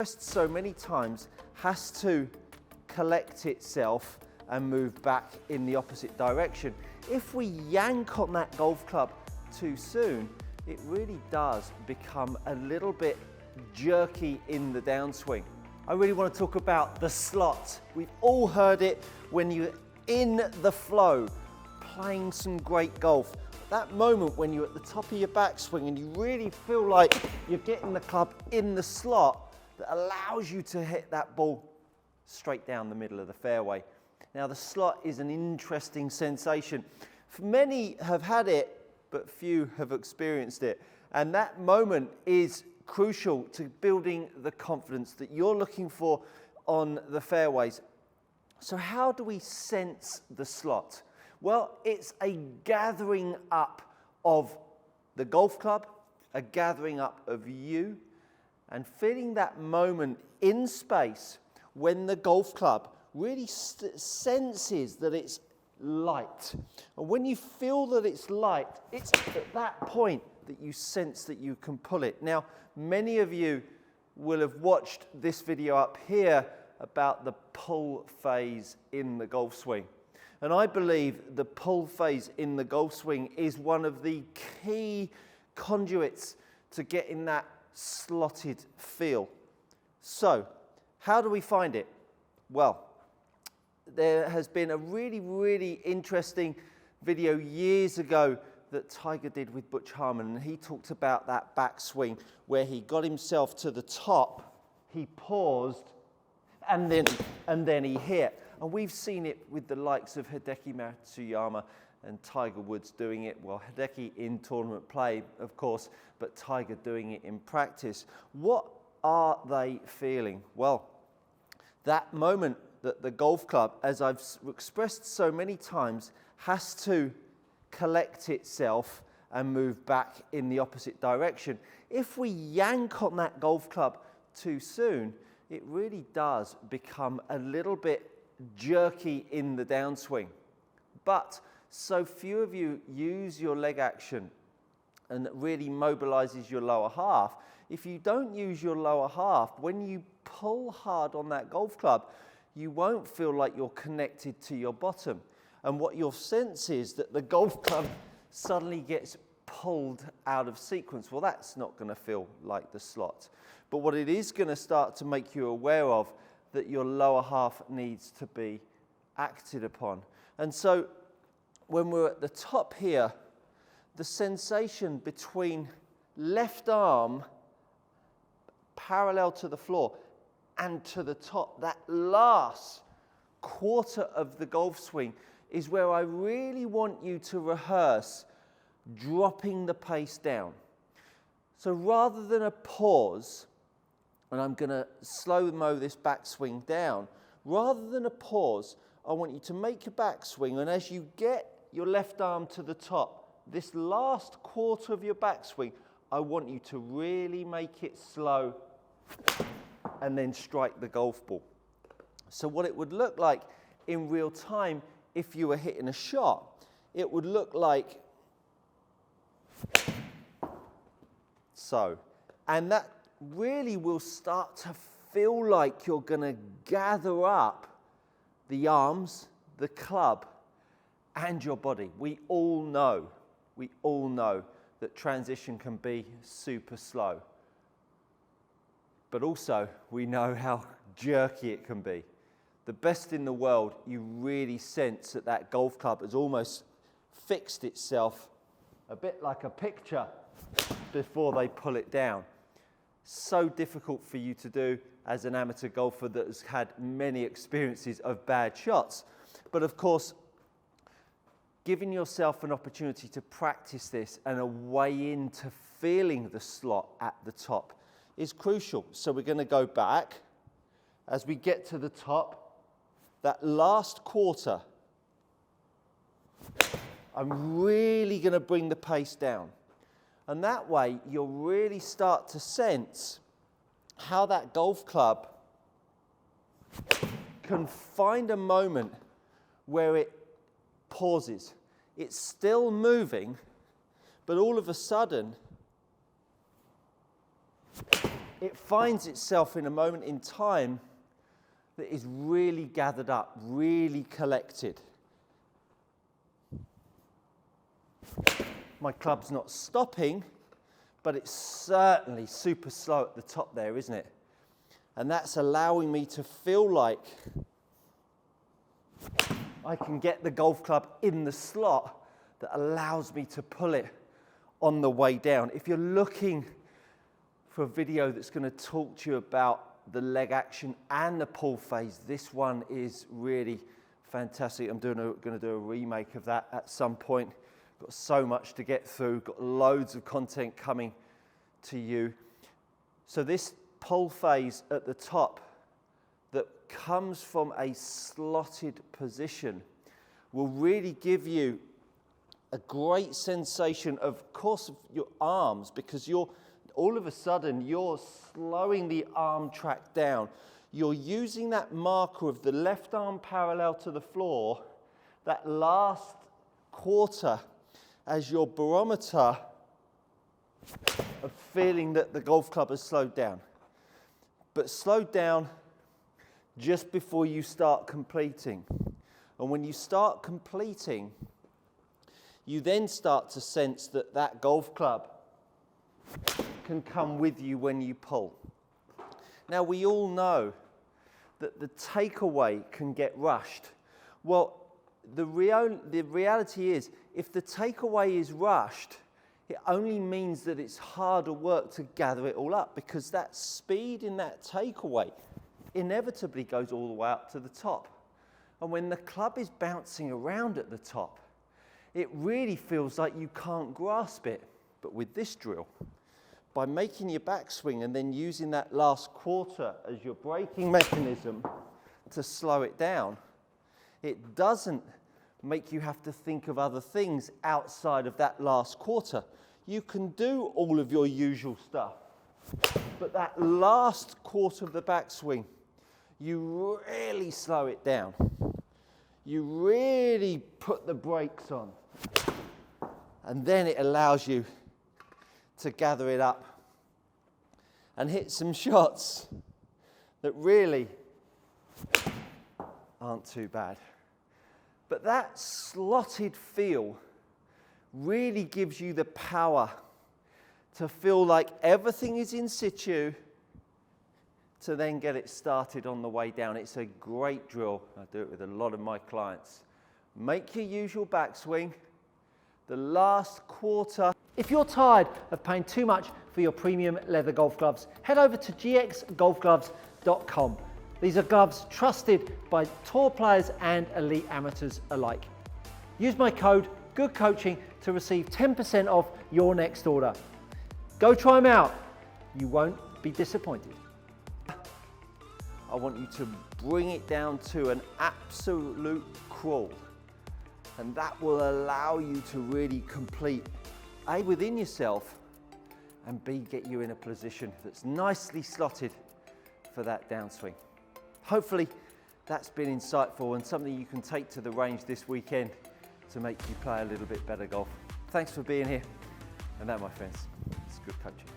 So many times has to collect itself and move back in the opposite direction. If we yank on that golf club too soon, it really does become a little bit jerky in the downswing. I really want to talk about the slot. We've all heard it when you're in the flow, playing some great golf. That moment when you're at the top of your backswing and you really feel like you're getting the club in the slot that allows you to hit that ball straight down the middle of the fairway. Now the slot is an interesting sensation. Many have had it, but few have experienced it. And that moment is crucial to building the confidence that you're looking for on the fairways. So how do we sense the slot? Well, it's a gathering up of the golf club, a gathering up of you, and feeling that moment in space when the golf club really senses that it's light. And when you feel that it's light, it's at that point that you sense that you can pull it. Now, many of you will have watched this video up here about the pull phase in the golf swing. And I believe the pull phase in the golf swing is one of the key conduits to getting that slotted feel. So, how do we find it? Well, there has been a really interesting video years ago that Tiger did with Butch Harmon, and he talked about that backswing where he got himself to the top, he paused, and then he hit. And we've seen it with the likes of Hideki Matsuyama and Tiger Woods doing it. Well, Hideki in tournament play, of course, but Tiger doing it in practice. What are they feeling? Well, that moment that the golf club, as I've expressed so many times, has to collect itself and move back in the opposite direction. If we yank on that golf club too soon, it really does become a little bit jerky in the downswing. But so few of you use your leg action and that really mobilizes your lower half. If you don't use your lower half, when you pull hard on that golf club, you won't feel like you're connected to your bottom. And what you'll sense is that the golf club suddenly gets pulled out of sequence. Well, that's not going to feel like the slot. But what it is going to start to make you aware of, that your lower half needs to be acted upon. And so when we're at the top here, the sensation between left arm parallel to the floor and to the top, that last quarter of the golf swing is where I really want you to rehearse dropping the pace down. So rather than a pause, and I'm going to slow-mo this backswing down, rather than a pause, I want you to make a backswing, and as you get your left arm to the top, this last quarter of your backswing, I want you to really make it slow and then strike the golf ball. So what it would look like in real time if you were hitting a shot, it would look like so. And that really will start to feel like you're going to gather up the arms, the club, and your body. We all know that transition can be super slow. But also, we know how jerky it can be. The best in the world, you really sense that that golf club has almost fixed itself a bit like a picture before they pull it down. So difficult for you to do as an amateur golfer that has had many experiences of bad shots. But of course, giving yourself an opportunity to practice this and a way into feeling the slot at the top is crucial. So we're going to go back. As we get to the top, that last quarter, I'm really going to bring the pace down. And that way, you'll really start to sense how that golf club can find a moment where it pauses. It's still moving, but all of a sudden, it finds itself in a moment in time that is really gathered up, really collected. My club's not stopping, but it's certainly super slow at the top there, isn't it? And that's allowing me to feel like I can get the golf club in the slot that allows me to pull it on the way down. If you're looking for a video that's going to talk to you about the leg action and the pull phase, this one is really fantastic. I'm going to do a remake of that at some point. Got so much to get through, got loads of content coming to you. So this pull phase at the top that comes from a slotted position will really give you a great sensation, of course, of your arms, because all of a sudden you're slowing the arm track down. You're using that marker of the left arm parallel to the floor, that last quarter, as your barometer of feeling that the golf club has slowed down. But slowed down just before you start completing. And when you start completing, you then start to sense that that golf club can come with you when you pull. Now, we all know that the takeaway can get rushed. Well, the reality is, if the takeaway is rushed, it only means that it's harder work to gather it all up, because that speed in that takeaway inevitably goes all the way up to the top. And when the club is bouncing around at the top, it really feels like you can't grasp it. But with this drill, by making your backswing and then using that last quarter as your braking mechanism to slow it down, it doesn't make you have to think of other things outside of that last quarter. You can do all of your usual stuff, but that last quarter of the backswing, you really slow it down. You really put the brakes on, and then it allows you to gather it up and hit some shots that really aren't too bad. But that slotted feel really gives you the power to feel like everything is in situ to then get it started on the way down. It's a great drill. I do it with a lot of my clients. Make your usual backswing, the last quarter. If you're tired of paying too much for your premium leather golf gloves, head over to gxgolfgloves.com. These are gloves trusted by tour players and elite amateurs alike. Use my code GOODCOACHING to receive 10% off your next order. Go try them out. You won't be disappointed. I want you to bring it down to an absolute crawl. And that will allow you to really complete A, within yourself, and B, get you in a position that's nicely slotted for that downswing. Hopefully that's been insightful and something you can take to the range this weekend to make you play a little bit better golf. Thanks for being here. And that, my friends, is good coaching.